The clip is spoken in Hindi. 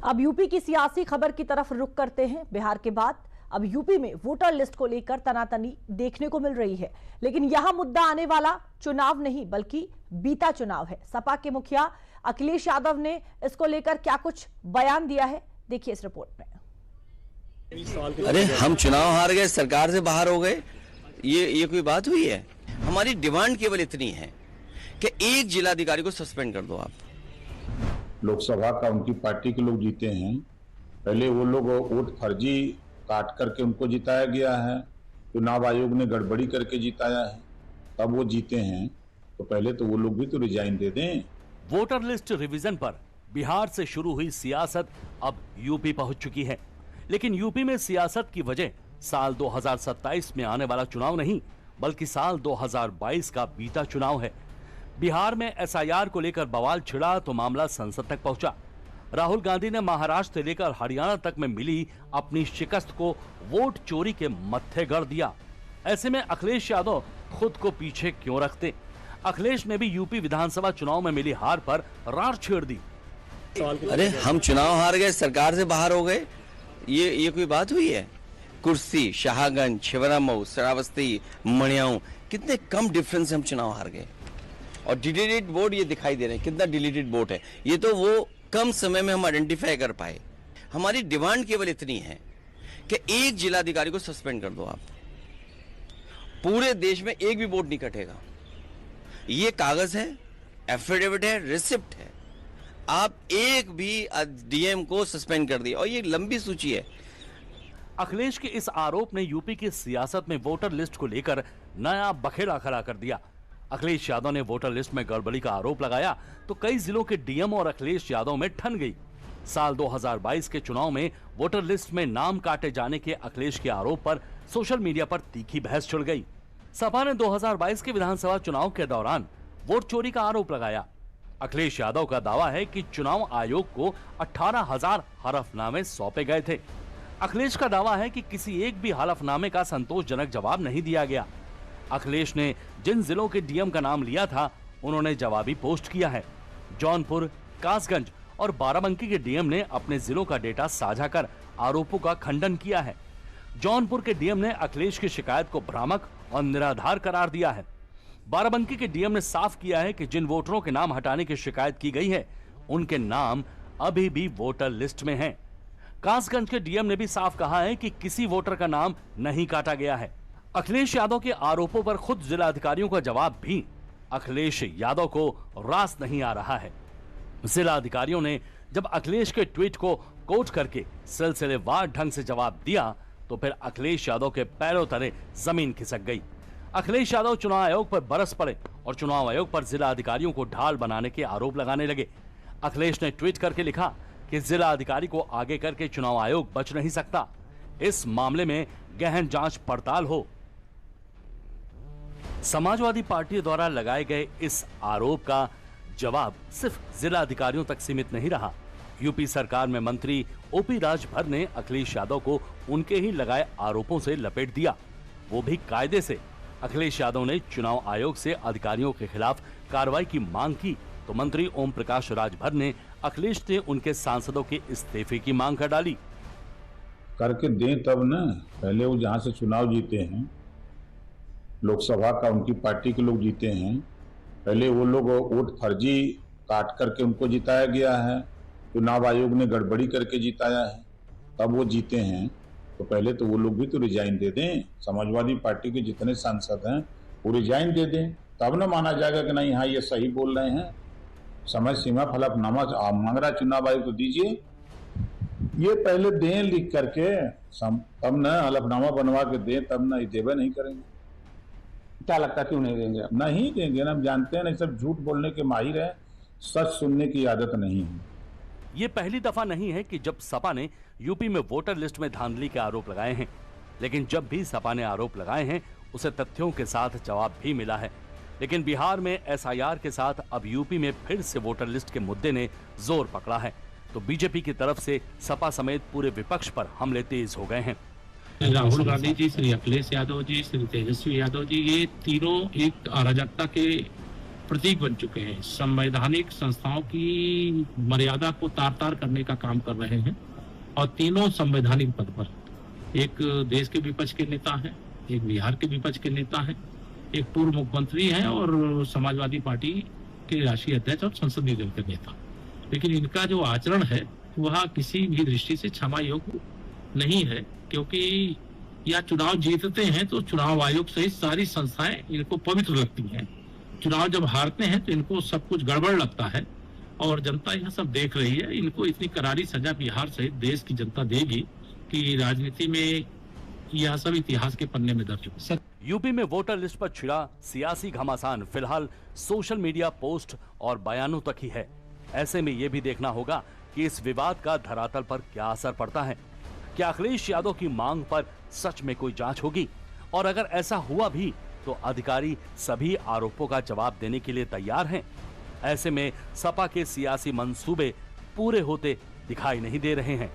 अब यूपी की सियासी खबर की तरफ रुख करते हैं। बिहार के बाद अब यूपी में वोटर लिस्ट को लेकर तनातनी देखने को मिल रही है, लेकिन यहां मुद्दा आने वाला चुनाव नहीं बल्कि बीता चुनाव है। सपा के मुखिया अखिलेश यादव ने इसको लेकर क्या कुछ बयान दिया है, देखिए इस रिपोर्ट में। अरे हम चुनाव हार गए, सरकार से बाहर हो गए, ये कोई बात हुई है? हमारी डिमांड केवल इतनी है कि एक जिलाधिकारी को सस्पेंड कर दो आप। लोकसभा का उनकी पार्टी के लोग जीते हैं, पहले वो लोग वोट फर्जी काट करके उनको जिताया गया है, चुनाव आयोग ने गड़बड़ी करके जिताया है, तब वो जीते हैं, तो पहले तो वो लोग भी तो रिजाइन दे दें। वोटर लिस्ट रिवीजन पर बिहार से शुरू हुई सियासत अब यूपी पहुंच चुकी है, लेकिन यूपी में सियासत की वजह साल 2027 में आने वाला चुनाव नहीं बल्कि साल 2022 का बीता चुनाव है। बिहार में एसआईआर को लेकर बवाल छिड़ा तो मामला संसद तक पहुंचा। राहुल गांधी ने महाराष्ट्र से लेकर हरियाणा तक में मिली अपनी शिकस्त को वोट चोरी के मत्थे गड़ दिया। ऐसे में अखिलेश यादव खुद को पीछे क्यों रखते? अखिलेश ने भी यूपी विधानसभा चुनाव में मिली हार पर रार छेड़ दी। अरे हम चुनाव हार गए, सरकार से बाहर हो गए, ये कोई बात हुई है? कुर्सी, शाहगंज, छिबरामऊ, श्रावस्ती, मणियाऊ, कितने कम डिफरेंस से हम चुनाव हार गए। और डिलीटेड वोट ये दिखाई दे रहे हैं, कितना डिलीटेड वोट है। ये तो वो कम समय में हम आइडेंटिफाई कर पाए। हमारी डिमांड केवल इतनी है कि एक जिलाधिकारी को सस्पेंड कर दो आप। पूरे देश में एक भी वोट नहीं कटेगा। ये कागज है, एफिडेविट है, रिसिप्ट है, आप एक भी डीएम को सस्पेंड कर दिया और ये लंबी सूची है। अखिलेश के इस आरोप ने यूपी की सियासत में वोटर लिस्ट को लेकर नया बखेड़ा खड़ा कर दिया। अखिलेश यादव ने वोटर लिस्ट में गड़बड़ी का आरोप लगाया तो कई जिलों के डीएम और अखिलेश यादव में ठन गई। साल 2022 के चुनाव में वोटर लिस्ट में नाम काटे जाने के अखिलेश के आरोप पर सोशल मीडिया पर तीखी बहस छिड़ गई। सपा ने 2022 के विधानसभा चुनाव के दौरान वोट चोरी का आरोप लगाया। अखिलेश यादव का दावा है कि चुनाव आयोग को 18,000 हलफनामे सौंपे गए थे। अखिलेश का दावा है कि किसी एक भी हलफनामे का संतोषजनक जवाब नहीं दिया गया। अखिलेश ने जिन जिलों के डीएम का नाम लिया था उन्होंने जवाबी पोस्ट किया है। जौनपुर, कासगंज और बाराबंकी के डीएम ने अपने जिलों का डेटा साझा कर आरोपों का खंडन किया है। जौनपुर के डीएम ने अखिलेश की शिकायत को भ्रामक और निराधार करार दिया है। बाराबंकी के डीएम ने साफ किया है कि जिन वोटरों के नाम हटाने की शिकायत की गई है उनके नाम अभी भी वोटर लिस्ट में हैं। कासगंज के डीएम ने भी साफ कहा है कि किसी वोटर का नाम नहीं काटा गया है। अखिलेश यादव के आरोपों पर खुद जिलाधिकारियों का जवाब भी अखिलेश यादव को रास नहीं आ रहा है। जिला अधिकारियों ने जब अखिलेश के ट्वीट को कोट करके सिलसिलेवार ढंग से जवाब दिया तो फिर अखिलेश यादव के पैरों तले जमीन खिसक गई। अखिलेश यादव चुनाव आयोग पर बरस पड़े और चुनाव आयोग पर जिला अधिकारियों को ढाल बनाने के आरोप लगाने लगे। अखिलेश ने ट्वीट करके लिखा कि जिला अधिकारी को आगे करके चुनाव आयोग बच नहीं सकता, इस मामले में गहन जांच पड़ताल हो। समाजवादी पार्टी द्वारा लगाए गए इस आरोप का जवाब सिर्फ जिला अधिकारियों तक सीमित नहीं रहा। यूपी सरकार में मंत्री ओपी राजभर ने अखिलेश यादव को उनके ही लगाए आरोपों से लपेट दिया, वो भी कायदे से। अखिलेश यादव ने चुनाव आयोग से अधिकारियों के खिलाफ कार्रवाई की मांग की तो मंत्री ओम प्रकाश राजभर ने अखिलेश ने उनके सांसदों के इस्तीफे की मांग कर डाली। करके दें तब ना, पहले वो जहां से चुनाव जीते हैं, लोकसभा का उनकी पार्टी के लोग जीते हैं, पहले वो लोग वोट फर्जी काट करके उनको जिताया गया है, चुनाव आयोग ने गड़बड़ी करके जिताया है, तब वो जीते हैं, तो पहले तो वो लोग भी तो रिजाइन दे दें। समाजवादी पार्टी के जितने सांसद हैं वो रिजाइन दे दें, तब ना माना जाएगा कि नहीं हाँ ये सही बोल रहे हैं। समय सीमा हलफनामा मांग रहा चुनाव आयोग तो दीजिए, ये पहले दें लिख करके, तब ना हलफनामा बनवा के दें, तब ना देवे नहीं करेंगे। क्या लगता क्यों नहीं देंगे? नहीं देंगे ना, हम जानते हैं ना, सब झूठ बोलने के माहिर है, सच सुनने की आदत नहीं है। ये पहली दफा नहीं है कि जब सपा ने यूपी में वोटर लिस्ट में धांधली के आरोप लगाए हैं, लेकिन जब भी सपा ने आरोप लगाए हैं उसे तथ्यों के साथ जवाब भी मिला है। लेकिन बिहार में एसआईआर के साथ अब यूपी में फिर से वोटर लिस्ट के मुद्दे ने जोर पकड़ा है तो बीजेपी की तरफ से सपा समेत पूरे विपक्ष पर हमले तेज हो गए हैं। राहुल गांधी जी, श्री अखिलेश यादव जी, श्री तेजस्वी यादव जी, ये तीनों एक अराजकता के प्रतीक बन चुके हैं। संवैधानिक संस्थाओं की मर्यादा को तार तार करने का काम कर रहे हैं और तीनों संवैधानिक पद पर, एक देश के विपक्ष के नेता है, एक बिहार के विपक्ष के नेता है, एक पूर्व मुख्यमंत्री है और समाजवादी पार्टी के राष्ट्रीय अध्यक्ष और संसदीय दल के नेता। लेकिन इनका जो आचरण है वह किसी भी दृष्टि से क्षमा योग्य नहीं है, क्योंकि यह चुनाव जीतते हैं तो चुनाव आयोग सहित सारी संस्थाएं इनको पवित्र लगती हैं। चुनाव जब हारते हैं तो इनको सब कुछ गड़बड़ लगता है और जनता यह सब देख रही है। इनको इतनी करारी सजा बिहार सहित देश की जनता देगी कि राजनीति में यह सब इतिहास के पन्ने में दर्ज हो। यूपी में वोटर लिस्ट पर छिड़ा सियासी घमासान फिलहाल सोशल मीडिया पोस्ट और बयानों तक ही है। ऐसे में ये भी देखना होगा कि इस विवाद का धरातल पर क्या असर पड़ता है। क्या अखिलेश यादव की मांग पर सच में कोई जांच होगी? और अगर ऐसा हुआ भी तो अधिकारी सभी आरोपों का जवाब देने के लिए तैयार हैं? ऐसे में सपा के सियासी मंसूबे पूरे होते दिखाई नहीं दे रहे हैं।